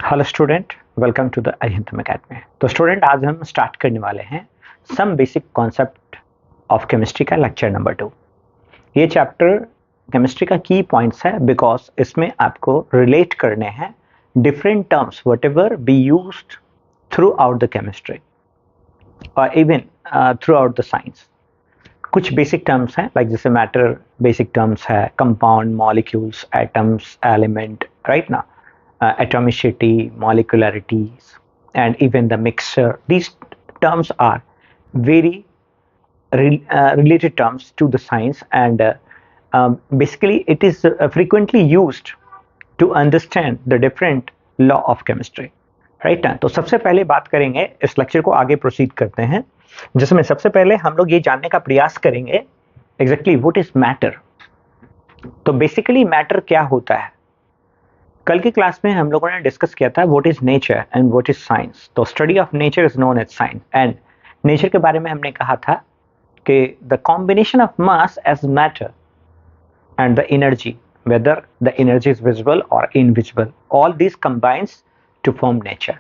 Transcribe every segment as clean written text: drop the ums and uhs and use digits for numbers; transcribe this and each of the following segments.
Hello student, welcome to the Arihantam academy. तो student, आज हम स्टार्ट करने वाले हैं some basic concept of chemistry का लेक्चर नंबर 2। ये चैप्टर केमिस्ट्री का की पॉइंट्स है बिकॉज इसमें आपको रिलेट करने हैं different terms whatever be used throughout the chemistry और even throughout the science. कुछ बेसिक टर्म्स हैं लाइक जैसे मैटर बेसिक टर्म्स है, compound, molecules, atoms, element, right ना, atomicity, molecularities, and even the mixture. These terms are very related terms to the science, and basically it is frequently used to understand the different law of chemistry. Right ना। तो सबसे पहले बात करेंगे, इस lecture को आगे प्रोसीड करते हैं, जिसमें सबसे पहले हम लोग ये जानने का प्रयास करेंगे एग्जैक्टली व्हाट इज मैटर। तो बेसिकली मैटर क्या होता है। कल की क्लास में हम लोगों ने डिस्कस किया था what is nature and what is science. तो study of nature is known as science, and nature के बारे में हमने कहा था कि the combination of mass as matter and the energy, whether the energy is visible or invisible, all these combines to form nature.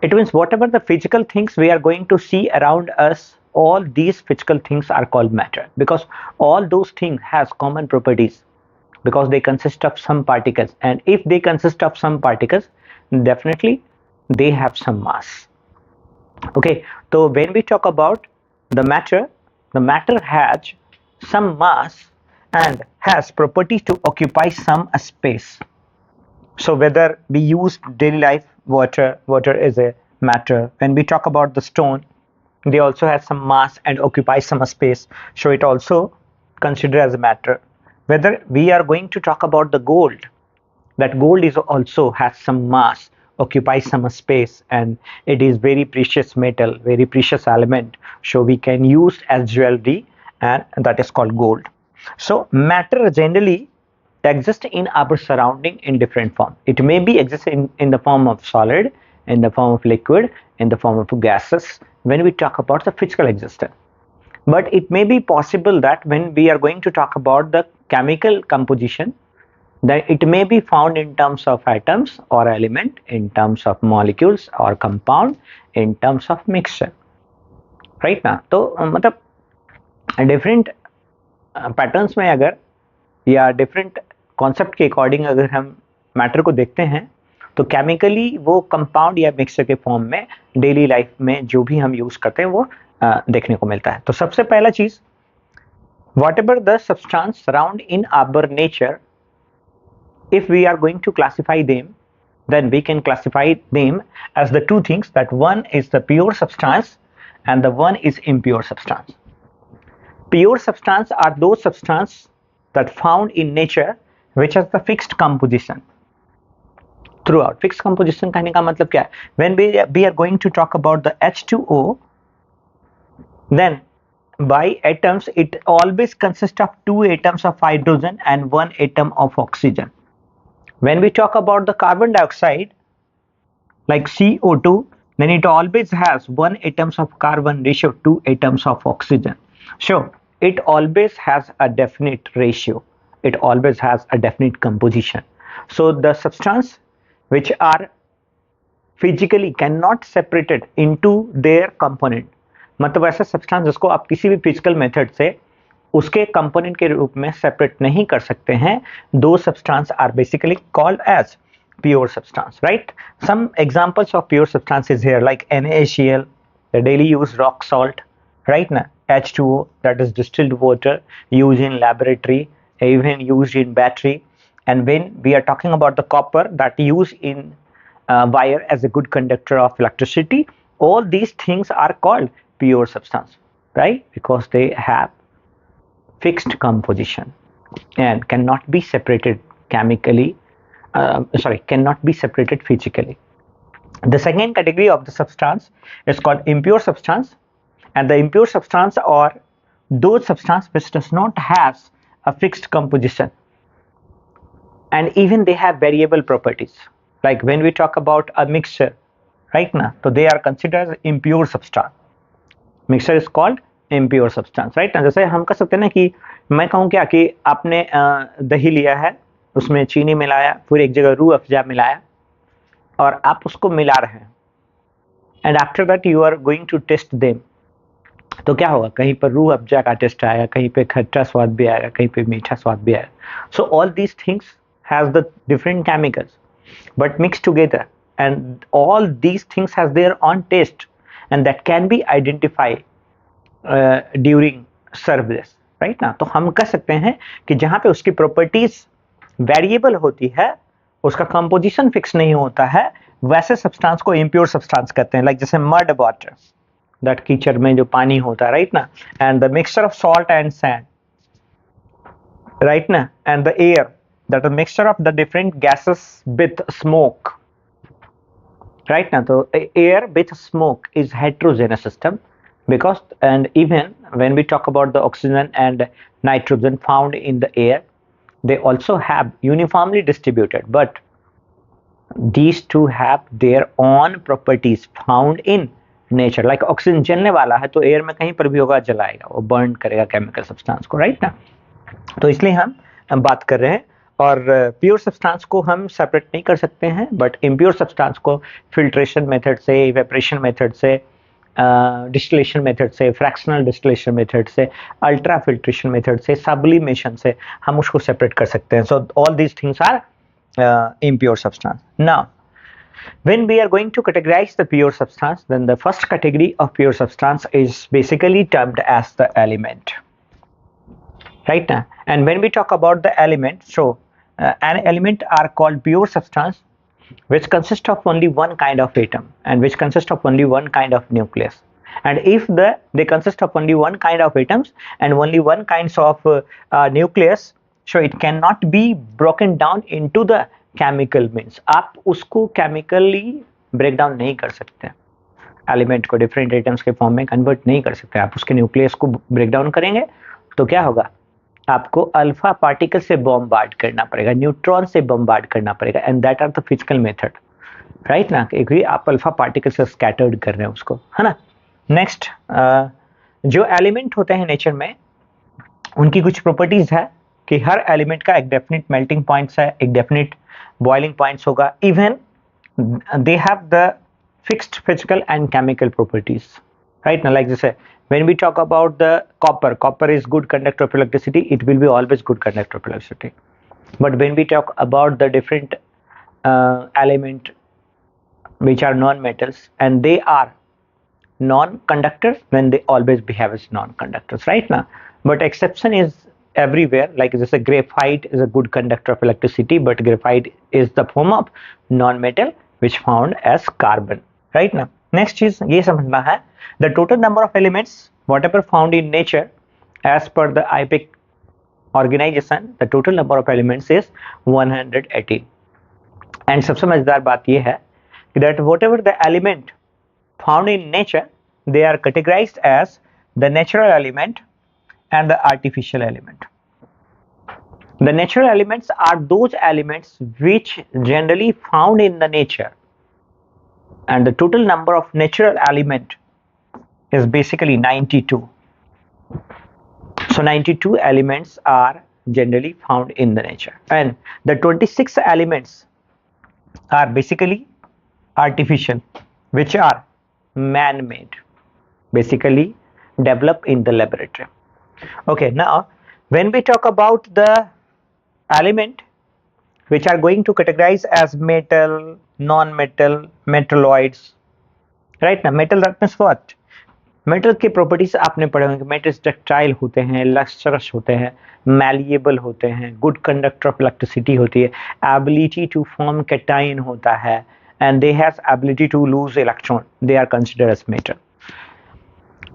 It means whatever the physical things we are going to see around us, all these physical things are called matter because all those things has common properties because they consist of some particles, and if they consist of some particles, definitely they have some mass. Okay, so when we talk about the matter has some mass and has properties to occupy some space. So whether we use daily life, water is a matter. When we talk about the stone, they also have some mass and occupy some space, so it also considered as a matter. Whether we are going to talk about the gold, that gold is also has some mass, occupies some space, and it is very precious metal, very precious element, so we can use as jewelry, and that is called gold. So matter generally exists in our surrounding in different form. It may be exist in the form of solid, in the form of liquid, in the form of gases when we talk about the physical existence. But it may be possible that when we are going to talk about the chemical composition, that it may be found in terms of atoms or element, in terms of molecules or compound, in terms of mixture, right ना। तो मतलब different patterns में अगर या different concept के according अगर हम matter को देखते हैं तो केमिकली वो कंपाउंड या मिक्सचर के फॉर्म में डेली लाइफ में जो भी हम यूज करते हैं वो देखने को मिलता है। तो सबसे पहला चीज, whatever the substance surround in our nature, if we are going to classify them, then we can classify them as the two things, that one is the pure substance and the one is impure substance. Pure substance are those substance that found in nature which has the fixed composition throughout. Fixed composition कहने का मतलब क्या है? When we are going to talk about the H2O, then by atoms it always consists of two atoms of hydrogen and one atom of oxygen. When we talk about the carbon dioxide, like CO2, then it always has one atoms of carbon ratio two atoms of oxygen. So it always has a definite ratio. It always has a definite composition. So the substance which are physically cannot separated into their component, मतलब ऐसा substance जिसको आप किसी भी physical method से उसके component के रूप में सेपरेट नहीं कर सकते हैं, दो substance are basically called as pure substance, right. Some examples of pure substances here like NaCl, the daily use rock salt, right ना, H2O, that is distilled water used in laboratory, even used in battery, and when we are talking about the copper that used in wire as a good conductor of electricity, all these things are called pure substance, right, because they have fixed composition and cannot be separated chemically, cannot be separated physically. The second category of the substance is called impure substance, and the impure substance are those substance which does not have a fixed composition and even they have variable properties. Like when we talk about a mixture, right now, so they are considered as impure substance. Mixture is called impure substance, right? जैसे हम कह सकते हैं ना कि मैं कहूँ क्या कि आपने दही लिया है, उसमें चीनी मिलाया, फिर एक जगह रूह अफ़ज़ा मिलाया, और आप उसको मिला रहे हैं, and after that you are going to test them, तो क्या होगा, कहीं पर रूह अफ़ज़ा का टेस्ट आएगा, कहीं पे खट्टा स्वाद भी आएगा, कहीं पे मीठा स्वाद भी आएगा. सो all these things has the different chemicals but mixed together, and all these things has their own taste, and that can be identified during service, right ना. तो हम कह सकते हैं कि जहां पे उसकी प्रॉपर्टीज वेरिएबल होती है, उसका कंपोजिशन फिक्स नहीं होता है, वैसे सब्सटेंस को इम्प्योर सब्सटेंस कहते हैं. लाइक जैसे मड वाटर, दैट कीचड़ में जो पानी होता है, राइट ना, and the mixture of salt and sand, right na, and the air, that a mixture of the different gases with smoke, right na. So air with smoke is heterogeneous system, because, and even when we talk about the oxygen and nitrogen found in the air, they also have uniformly distributed, but these two have their own properties found in nature. Like oxygen जलने वाला है तो air में कहीं पर भी होगा, जलाएगा, वो बर्न करेगा केमिकल सब्सटेंस को, राइट ना. तो इसलिए हम बात कर रहे हैं, और प्योर सब्सटेंस को हम सेपरेट नहीं कर सकते हैं, बट इम्प्योर सब्सटेंस को फिल्ट्रेशन मेथड से, इवेपोरेशन मेथड से, डिस्टिलेशन मेथड से, फ्रैक्शनल डिस्टिलेशन मेथड से, अल्ट्रा फिल्ट्रेशन मेथड से, सब्लिमेशन से हम उसको सेपरेट कर सकते हैं. So all these things are impure substance. Now, when we are going to categorize the pure substance, then the first category of pure substance is basically termed as the element. Right now, and when we talk about the element, so an element are called pure substance which consist of only one kind of atom and which consist of only one kind of nucleus. And if they consist of only one kind of atoms and only one kinds of nucleus, so it cannot be broken down into the chemical means. आप उसको chemically break down नहीं कर सकते, element को different atoms के form में convert नहीं कर सकते. आप उसके न्यूक्लियस को ब्रेक डाउन करेंगे तो क्या होगा, आपको अल्फा पार्टिकल से बॉम्बार्ड करना पड़ेगा, न्यूट्रॉन से बॉम्बार्ड करना पड़ेगा, and that are the physical method, right ना. क्योंकि आप अल्फा पार्टिकल से स्कैटर्ड कर रहे हैं उसको, है ना. नेक्स्ट, जो एलिमेंट होते हैं नेचर में, उनकी कुछ प्रॉपर्टीज है कि हर एलिमेंट का एक डेफिनेट मेल्टिंग पॉइंट्स है, एक डेफिनेट बॉइलिंग पॉइंट्स होगा. Even they have the fixed physical and chemical properties, right ना. लाइक जैसे when we talk about the copper is good conductor of electricity, it will be always good conductor of electricity. But when we talk about the different element which are non-metals and they are non-conductors, then they always behave as non-conductors, right now. But exception is everywhere, like this, graphite is a good conductor of electricity, but graphite is the form of non-metal which found as carbon, right now. Next is ये समझना है, the total number of elements whatever found in nature as per the IPEC organization, the total number of elements is 118. and सबसे मजेदार बात ये है that whatever the element found in nature, they are categorized as the natural element and the artificial element. The natural elements are those elements which generally found in the nature, and the total number of natural element is basically 92. So 92 elements are generally found in the nature, and the 26 elements are basically artificial, which are man-made, basically developed in the laboratory. Okay, now when we talk about the element which are going to categorize as metal, non-metal, metalloids, right now. Metal, that means what? Metal के properties आपने पढ़े होंगे. Metals ductile होते हैं, lustrous होते हैं, malleable होते हैं, गुड कंडक्टर ऑफ इलेक्ट्रिसिटी होती है, एबिलिटी टू फॉर्म कैटाइन होता है, and they have ability to lose electron, they are considered as metal.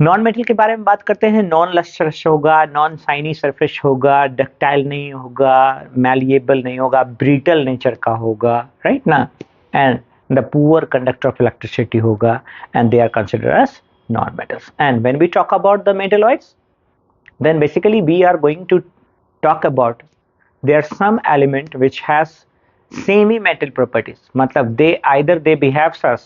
Non metal के बारे में बात करते हैं. नॉन लस्ट्रस होगा, नॉन शाइनी सरफेस होगा, डक्टाइल नहीं होगा, मैलिएबल नहीं होगा, ब्रिटल नेचर का होगा, राइट ना, and the poor conductor of electricity होगा, and they are considered as non-metals. And when we talk about the metalloids, then basically we are going to talk about there are some element which has semi-metal properties. मतलब they behave as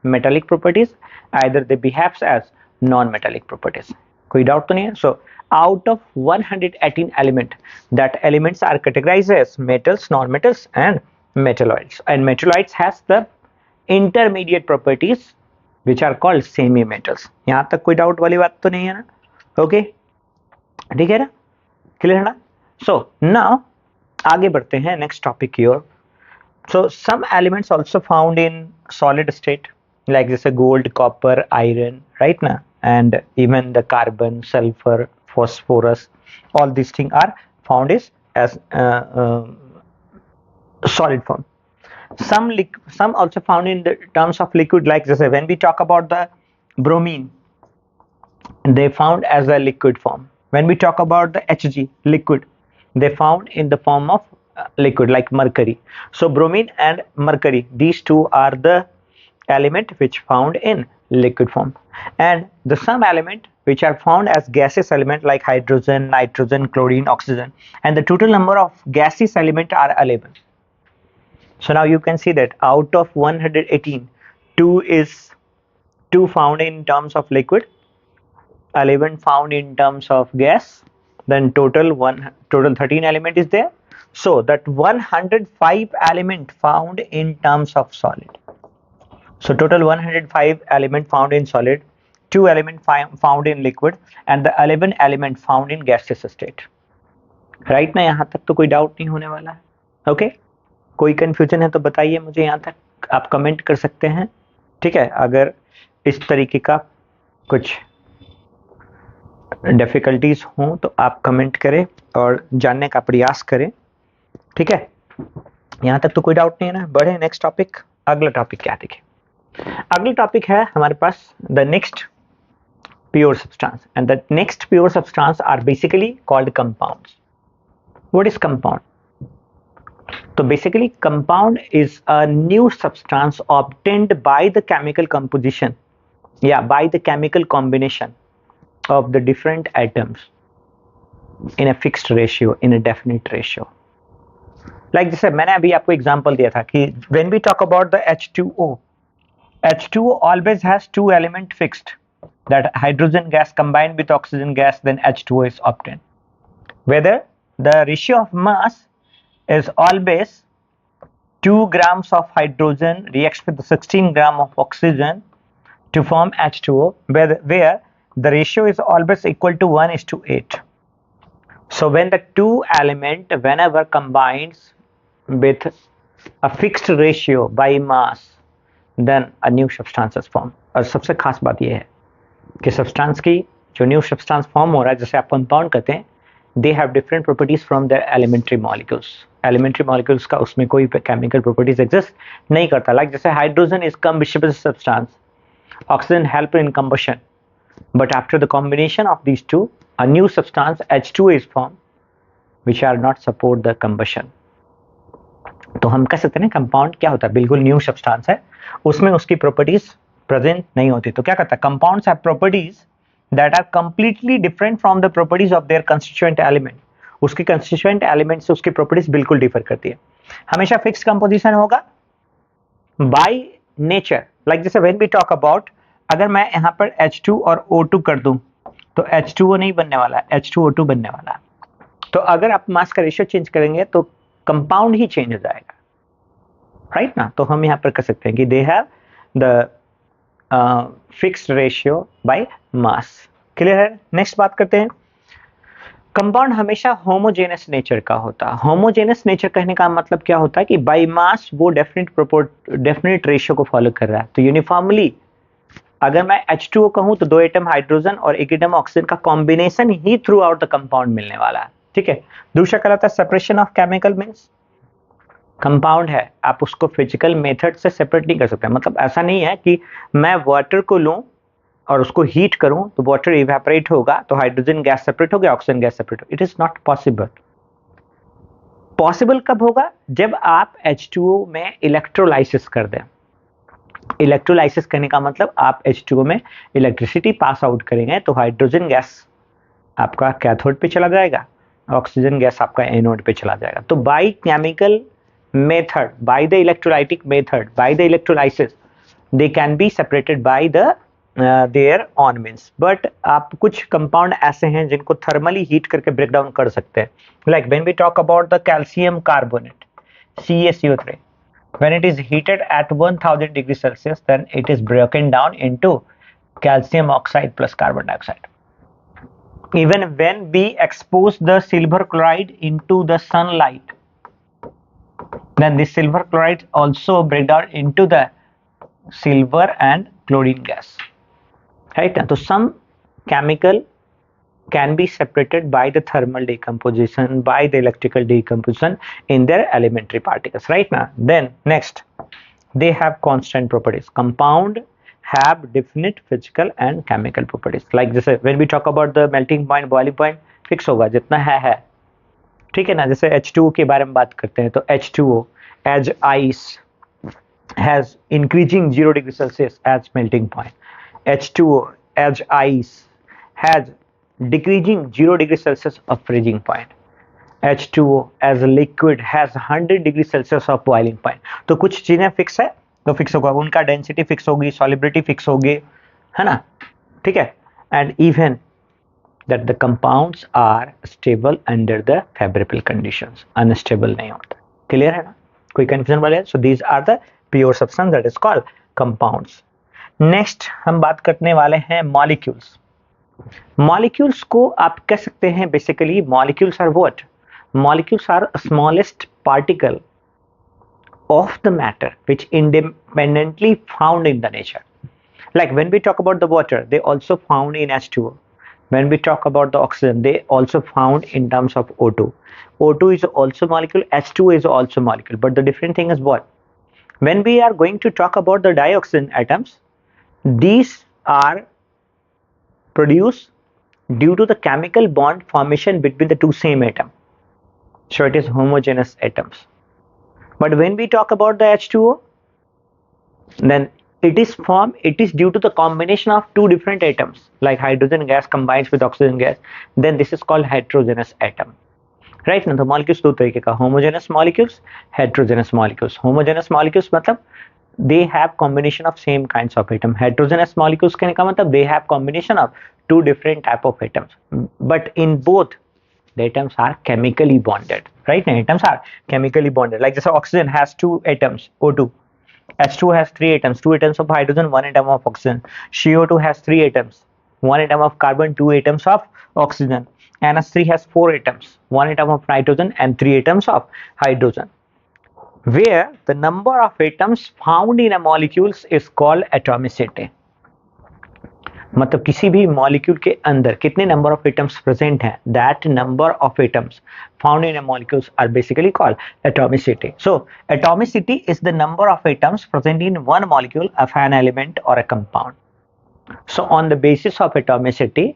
metallic properties, either they behave as non-metallic properties. कोई doubt तो नहीं है. So out of 118 element, that elements are categorized as metals, non-metals and metalloids. And metalloids has the intermediate properties which are called semi metals. यहाँ तक कोई doubt वाली बात तो नहीं है ना? ओके, ठीक है ना, क्लियर है ना? सो नाउ आगे बढ़ते हैं नेक्स्ट टॉपिक की ओर. So some elements also found in solid state, like this gold, copper, iron, right now, and even the carbon, sulfur, phosphorus, all these things are found as solid form. Some also found in the terms of liquid, like this. When we talk about the bromine, they found as a liquid form. When we talk about the Hg, liquid, they found in the form of liquid like mercury. So bromine and mercury, these two are the element which found in liquid form, and the some element which are found as gaseous element like hydrogen, nitrogen, chlorine, oxygen, and the total number of gaseous element are 11. So now you can see that out of 118, 2 found in terms of liquid, 11 found in terms of gas, then total 13 element is there. So that 105 element found in terms of solid. So total 105 element found in solid, 2 element found in liquid, and the 11 element found in gaseous state. Right ना? यहाँ तक तो कोई doubt नहीं होने वाला है. Okay, कोई कंफ्यूजन है तो बताइए मुझे, यहाँ तक आप कमेंट कर सकते हैं. ठीक है, अगर इस तरीके का कुछ डिफिकल्टीज हो तो आप कमेंट करें और जानने का प्रयास करें. ठीक है, यहाँ तक तो कोई डाउट नहीं है ना? बढ़े नेक्स्ट टॉपिक. अगला टॉपिक क्या देखिए, अगला टॉपिक है हमारे पास the next pure substance, and the next pure substance are basically called compounds. What is compound? तो basically compound is a new substance obtained by the chemical composition या by the chemical combination of the different atoms in a fixed ratio, in a definite ratio. Like जैसे मैंने अभी आपको example दिया था कि when we talk about the H2O, H2O always has 2 element fixed, that hydrogen gas combined with oxygen gas, then H2O is obtained. Whether the ratio of mass is always 2 grams of hydrogen reacts with the 16 gram of oxygen to form H2O, where the ratio is always equal to 1:8. So when the two element whenever combines with a fixed ratio by mass, then a new substance is formed. और सबसे खास बात यह है कि substance की जो new substance form हो रहा है, जैसे आप कंपाउंड कहते हैं, they have different properties from their elementary molecules. Elementary molecules का उसमें कोई केमिकल प्रॉपर्टीज एग्जिस्ट नहीं करता. लाइक जैसे hydrogen is combustible substance, oxygen help in combustion. But after the combination of these two, a new substance H2 is formed, which are not support the combustion. तो हम कह सकते हैं compound क्या होता है, बिल्कुल न्यू सब्सटेंस है, उसमें उसकी प्रॉपर्टीज प्रेजेंट नहीं होती. तो क्या कहता है, compounds have properties that are completely different from the properties of their constituent element. उसके कंस्टिट्यूएंट एलिमेंट से उसकी प्रॉपर्टीज बिल्कुल डिफर करती है. हमेशा फिक्स कंपोजिशन होगा बाय नेचर. लाइक जैसे व्हेन वी टॉक अबाउट, अगर मैं यहाँ पर H2 और O2 कर दूं तो H2O नहीं बनने वाला, H2O2 बनने वाला. तो अगर आप मास का रेशियो चेंज करेंगे तो कंपाउंड ही चेंज हो जाएगा, राइट ना? तो हम यहाँ पर कह सकते हैं कि they have the fixed ratio by mass. Clear है? नेक्स्ट बात करते हैं. कंपाउंड हमेशा होमोजेनस नेचर का होता है. होमोजेनस नेचर कहने का मतलब क्या होता है कि बाय मास वो डेफिनेट रेशियो को फॉलो कर रहा है. तो यूनिफॉर्मली अगर मैं H2O कहूं तो 2 एटम हाइड्रोजन और 1 एटम ऑक्सीजन का combination he through out the compound मिलने वाला है. ठीक है. दूसरा कहलाता है separation of chemical. Means compound है, आप उसको फिजिकल मेथड से सेपरेट नहीं कर सकते. मतलब ऐसा नहीं है कि मैं वाटर को लूं और उसको हीट करूं तो वाटर इवेपोरेट होगा तो हाइड्रोजन गैस सेपरेट हो गया, ऑक्सीजन गैस सेपरेट हो. It is not possible. Possible कब होगा? जब आप H2O में इलेक्ट्रोलाइसिस कर दें. इलेक्ट्रोलाइसिस करने का मतलब आप H2O में इलेक्ट्रिसिटी पास आउट करेंगे तो हाइड्रोजन गैस आपका कैथोड पे चला जाएगा, ऑक्सीजन गैस आपका एनोड पे चला जाएगा. तो by chemical method, by the electrolytic method, by the electrolysis, they can be separated by the their own means. But आप कुछ कंपाउंड ऐसे हैं जिनको थर्मली हीट करके ब्रेक डाउन कर सकते हैं. Like when we talk about the calcium carbonate CaCO3, When it is heated at 1000 degrees Celsius, then it is broken down into calcium oxide plus carbon dioxide. Even when we expose the silver chloride into the sunlight, then this silver chloride also break down into the silver and chlorine gas. Right? So some chemical can be separated by the thermal decomposition, by the electrical decomposition in their elementary particles. Right now, then next, they have constant properties. Compound have definite physical and chemical properties. Like जैसे when we talk about the melting point, boiling point, fix होगा जितना है, ठीक है ना. जैसे H2O के बारे में बात करते हैं तो H2O as ice has increasing 0 degree Celsius as melting point. H2O as ice has decreasing 0 degree Celsius of freezing point. H2O as a liquid has 100 degree Celsius of boiling point. तो कुछ चीजें फिक्स है तो fix होगा, उनका density fix होगी, solubility fix होगी, है ना, ठीक है. And even that the compounds are stable under the favorable conditions, unstable नहीं होता. क्लियर है ना, कोई कंफ्यूजन वाले? So these are the pure substance that is called compounds. Next हम बात करने वाले हैं मॉलिक्यूल्स. मॉलिक्यूल्स को आप कह सकते हैं basically molecules are what? Molecules are smallest particle of the matter which independently found in the nature. Like when we talk about the water, they also found in H2O. When we talk about the oxygen, they also found in terms of O2. O2 is also molecule, H2O is also molecule, but the different thing is what? When we are going to talk about the dioxin atoms, these are produced due to the chemical bond formation between the two same atom. So it is homogeneous atoms. But when we talk about the H2O, then it is due to the combination of two different atoms, like hydrogen gas combines with oxygen gas, then this is called heterogeneous atom. Right now the molecules दो तरीके का, homogeneous molecules, heterogeneous molecules. Homogeneous molecules मतलब they have combination of same kinds of atom. Heterogeneous molecules कहने का मतलब they have combination of two different type of atoms, but in both the atoms are chemically bonded. Right now atoms are chemically bonded. Like this oxygen has two atoms, O2. H2 has 3 atoms, 2 atoms of hydrogen, 1 atom of oxygen. CO2 has 3 atoms, 1 atom of carbon, 2 atoms of oxygen. NH3 has 4 atoms, 1 atom of nitrogen and 3 atoms of hydrogen. Where the number of atoms found in a molecules is called atomicity. मतलब किसी भी molecule के अंदर कितने number of atoms present हैं, that number of atoms found in a molecules are basically called atomicity. So atomicity is the number of atoms present in one molecule of an element or a compound. So on the basis of atomicity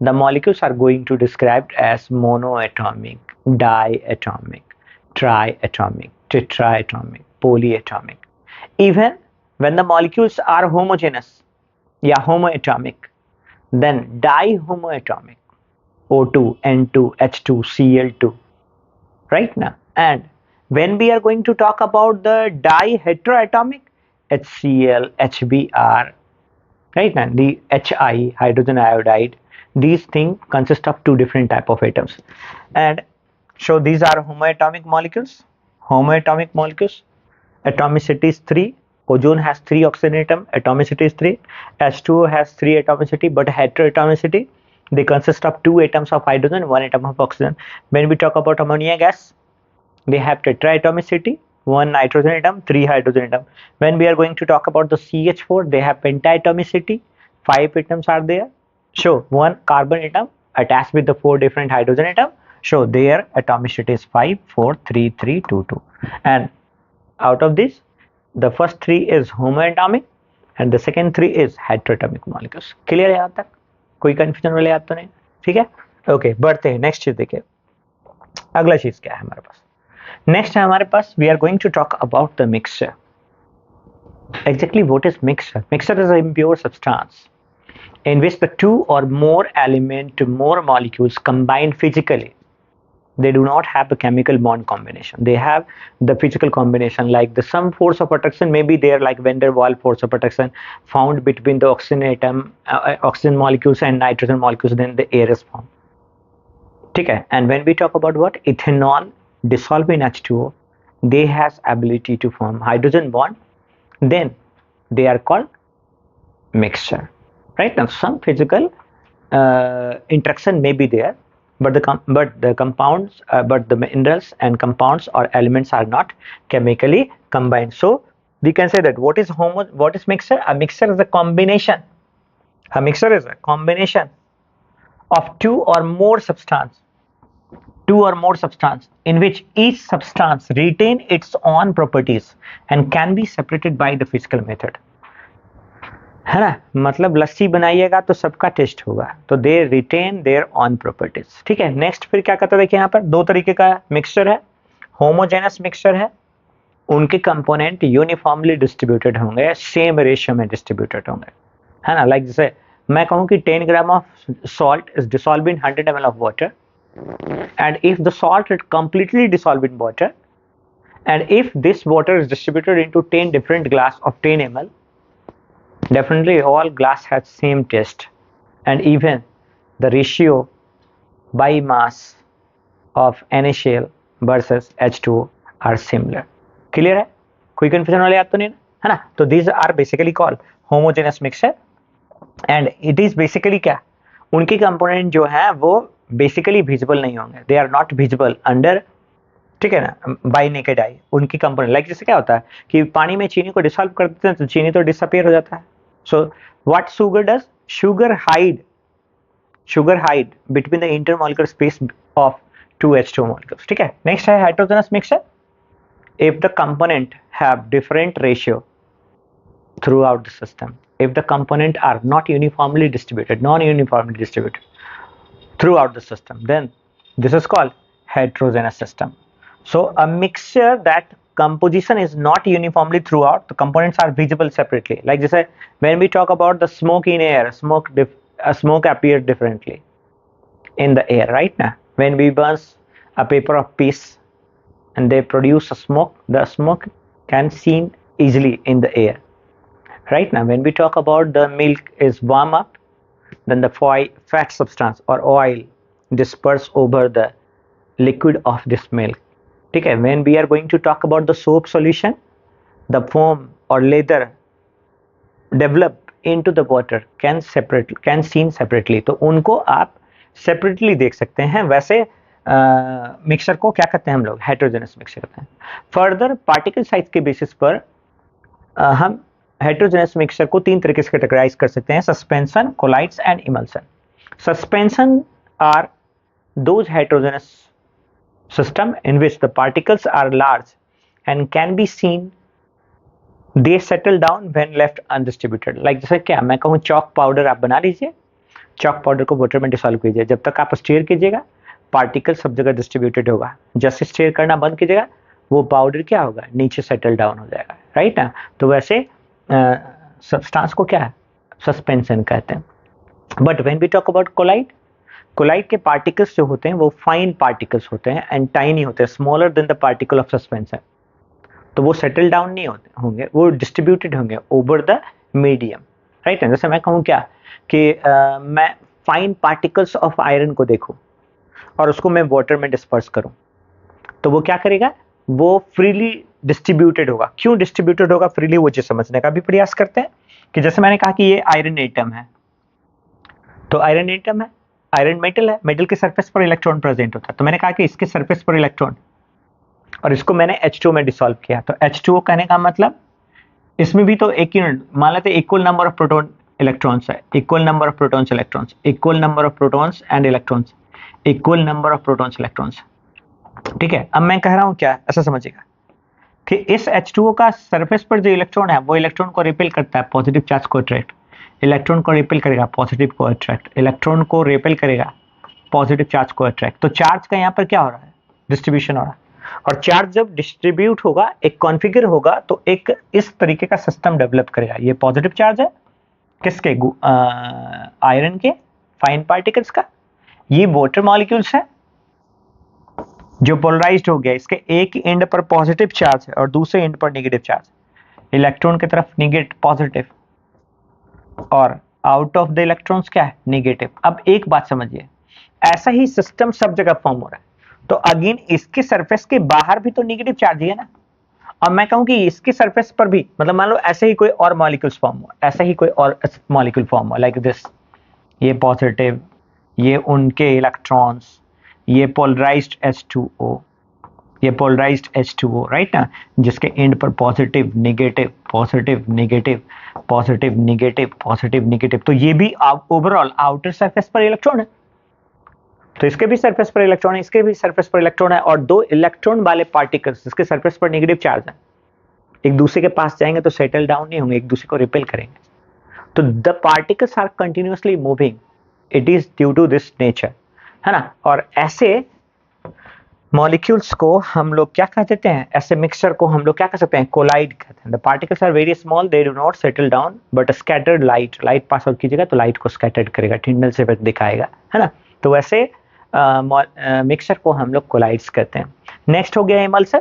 the molecules are going to described as monoatomic, diatomic, triatomic, tetraatomic, polyatomic. Even when the molecules are homogeneous, yeah, homoatomic, then dihomoatomic, O2, N2, H2, Cl2, right now. And when we are going to talk about the diheteroatomic, HCl, HBr, right now, the Hi, hydrogen iodide, these things consist of two different type of atoms. And so these are homoatomic molecules. Homoatomic molecules, atomicity is 3. Ozone has 3 oxygen atom, atomicity is 3. H2O has 3 atomicity, but heteroatomicity, they consist of 2 atoms of hydrogen, 1 atom of oxygen. When we talk about ammonia gas, they have tetraatomicity, 1 nitrogen atom, 3 hydrogen atom. When we are going to talk about the CH4, they have pentaatomicity, 5 atoms are there. So 1 carbon atom attached with the 4 different hydrogen atom. So their atomicity is 5, 4, 3, 3, 2, 2. And out of this, the first 3 is homoatomic and the second 3 is heteroatomic molecules. Clear है यहाँ तक? कोई confusion वाले याद तो नहीं? ठीक है? Okay, बढ़ते हैं नेक्स्ट चीज देखिए. अगला चीज क्या है हमारे पास? नेक्स्ट है हमारे पास, we are going to talk about the mixture. Exactly what is mixture? Mixture is a impure substance in which the two or more element, more molecules combine physically. They do not have a chemical bond combination. They have the physical combination, like the some force of attraction may be there, like van der Waals force of attraction found between the oxygen atom, oxygen molecules and nitrogen molecules, then the air is formed. ठीक है? And when we talk about what? Ethanol dissolved in H2O they has ability to form hydrogen bond, then they are called mixture. Right now, some physical interaction may be there, but the compounds, but the minerals and compounds or elements are not chemically combined. So we can say that what is mixture? A mixture is a combination. A mixture is a combination of two or more substance in which each substance retain its own properties and can be separated by the physical method. है ना, मतलब लस्सी बनाइएगा तो सबका test होगा, तो they retain their own properties. ठीक है, नेक्स्ट फिर क्या कहता है, देखिए यहाँ पर दो तरीके का मिक्सचर है. होमोजेनस मिक्सचर है, उनके कंपोनेंट यूनिफॉर्मली डिस्ट्रीब्यूटेड होंगे, सेम रेशियो में डिस्ट्रीब्यूटेड होंगे, है ना. लाइक जैसे मैं कहूँ कि 10 gram of salt is dissolve in 100 ml of water, and if the salt is completely dissolved in water, and if this water is distributed into 10 different glass of 10 ml, definitely all glass has same taste, and even the ratio by mass of NaCl versus H2O are similar. Clear है, कोई confusion वाली बात तो नहीं है ना. तो these are basically called homogeneous mixture, and it is basically क्या, उनके कंपोनेंट जो है वो बेसिकली विजिबल नहीं होंगे, they are not visible under, ठीक है ना, बाय नेकेड आई. उनकी कंपोनेंट लाइक जैसे क्या होता है कि पानी में चीनी को डिसॉल्व कर देते हैं तो चीनी तो डिसअपियर हो जाता है. So what sugar does, sugar hide between the intermolecular space of 2 H2O molecules. ठीक है, नेक्स्ट है heterogeneous mixture. If the component have different ratio throughout the system, if the components are not uniformly distributed, non-uniformly distributed throughout the system, then this is called heterogeneous system. So a mixture that composition is not uniformly throughout, the components are visible separately. Like this, when we talk about the smoke in air, smoke appears differently in the air. Right now, when we burn a paper of piece and they produce a smoke, the smoke can seen easily in the air. Right now, when we talk about the milk is warm up, then the fat substance or oil disperse over the liquid of this milk. ठीक है, when we are going to talk about the soap solution, the foam or lather develop into the water can seen separately. तो उनको आप separately देख सकते हैं. वैसे mixture को क्या कहते हैं हम लोग, हेटेरोजेनस मिक्सचर कहते हैं. फर्दर पार्टिकल साइज के बेसिस पर हम हेटेरोजेनस मिक्सचर को तीन तरीके से कैटेगराइज कर सकते हैं, suspension, colloids and emulsion. Suspension are those heterogeneous system in which the particles are large and can be seen, they settle down when left undistributed. Like जैसे क्या, मैं कहूँ चॉक पाउडर आप बना लीजिए, चॉक पाउडर को वाटर में dissolve कीजिए, जब तक आप स्टीयर कीजिएगा पार्टिकल सब जगह डिस्ट्रीब्यूटेड होगा, जैसे स्टीयर करना बंद कीजिएगा वो पाउडर क्या होगा, नीचे सेटल डाउन हो जाएगा. राइट ना, तो वैसे सब्सटेंस को क्या है, सस्पेंशन कहते हैं. But when we talk about colloid के पार्टिकल्स जो होते हैं वो फाइन पार्टिकल्स होते हैं एंड टाइनी होते हैं, smaller than the particle of suspension. तो वो सेटल डाउन नहीं होंगे, वो डिस्ट्रीब्यूटेड होंगे ओवर द मीडियम. राइट है, जैसे मैं कहूँ क्या कि मैं फाइन पार्टिकल्स ऑफ आयरन को देखूँ और उसको मैं वाटर में डिस्पर्स करूँ, तो वो क्या करेगा, वो फ्रीली डिस्ट्रीब्यूटेड होगा. क्यों डिस्ट्रीब्यूटेड होगा फ्रीली, वो चीज समझने का भी प्रयास करते हैं. कि जैसे मैंने कहा कि ये आयरन एटम है, तो आयरन एटम है, आयरन मेटल है, मेटल के सरफेस पर इलेक्ट्रॉन प्रेजेंट होता है. तो मैंने कहा कि इसके सरफेस पर इलेक्ट्रॉन, और इसको मैंने H2O में डिसॉल्व किया. तो H2O कहने का मतलब इसमें भी तो एक ही मान लेते equal number of proton electrons है, equal number of protons electrons, equal number of protons and electrons, equal number of protons electrons. ठीक है, अब मैं कह रहा हूं क्या, ऐसा समझिएगा कि इस H2O का सरफेस पर जो इलेक्ट्रॉन है वो इलेक्ट्रॉन को रिपेल करता है, पॉजिटिव चार्ज को अट्रैक्ट, इलेक्ट्रॉन को रिपेल करेगा, पॉजिटिव को अट्रैक्ट, इलेक्ट्रॉन को रिपेल करेगा, पॉजिटिव चार्ज को अट्रैक्ट. तो चार्ज का यहाँ पर क्या हो रहा है, डिस्ट्रीब्यूशन हो रहा है. और चार्ज जब डिस्ट्रीब्यूट होगा, एक कॉन्फ़िगर होगा, तो एक इस तरीके का सिस्टम डेवलप करेगा. ये पॉजिटिव चार्ज है किसके, आयरन के फाइन पार्टिकल्स का, ये वाटर मॉलिक्यूल्स है जो पोलराइज्ड हो गया, इसके एक एंड पर पॉजिटिव चार्ज है और दूसरे एंड पर नेगेटिव चार्ज, इलेक्ट्रॉन की तरफ नेगेटिव पॉजिटिव और आउट ऑफ द इलेक्ट्रॉन्स क्या है, नेगेटिव. अब एक बात समझिए, ऐसा ही सिस्टम सब जगह फॉर्म हो रहा है. तो अगेन इसके सरफेस के बाहर भी तो नेगेटिव चार्ज ही है ना, और मैं कहूं कि इसके सरफेस पर भी, मतलब मान लो ऐसे ही कोई और मॉलिक्यूल्स फॉर्म हुआ, ऐसा ही कोई और मॉलिक्यूल फॉर्म हुआ लाइक दिस, ये पॉजिटिव, ये उनके इलेक्ट्रॉन्स, ये पोलराइज्ड H2O, ये पोलराइज्ड H2O, राइट ना, जिसके एंड पर positive negative positive negative positive negative positive negative, तो ये भी ओवरऑल आउटर सरफेस पर इलेक्ट्रॉन है, तो इसके भी सरफेस पर इलेक्ट्रॉन है, इसके भी सरफेस पर इलेक्ट्रॉन है, और दो इलेक्ट्रॉन वाले पार्टिकल्स जिसके सरफेस पर नेगेटिव चार्ज है, एक दूसरे के पास जाएंगे तो सेटल डाउन नहीं होंगे, एक दूसरे को रिपेल करेंगे, तो the particles are continuously moving, it is due to this nature, है ना। और ऐसे मॉलिक्यूल्स को हम लोग क्या कह देते हैं, ऐसे मिक्सचर को हम लोग क्या कह सकते हैं, कोलाइड कहते हैं। The particles are very small, they do not settle down, but scattered light pass out कीजिएगा तो लाइट को स्कैटर्ड करेगा, टिंडल्स इफेक्ट दिखाएगा, है ना। तो वैसे मिक्सचर को हम लोग कोलाइड्स कहते हैं। नेक्स्ट हो गया emulsion.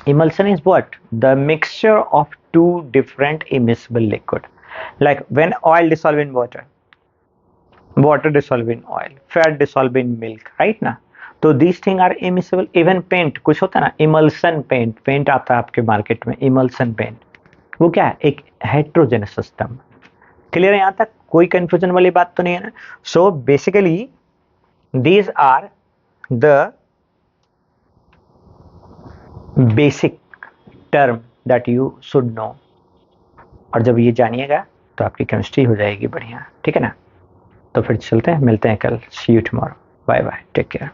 Emulsion is what? The mixture of two different immiscible liquid. Like when oil dissolve in water, water dissolve in oil, fat dissolve in milk, right ना? तो these things are immiscible. Even paint, कुछ होता है ना, emulsion paint, paint आता है आपके market में, emulsion paint, वो क्या है, एक heterogeneous system। क्लियर है यहाँ तक, कोई कंफ्यूजन वाली बात तो नहीं है ना। So basically these are the basic term that you should know, और जब ये जानिएगा तो आपकी केमिस्ट्री हो जाएगी बढ़िया, ठीक है ना। तो फिर चलते हैं, मिलते हैं कल, see you tomorrow, bye bye, take care.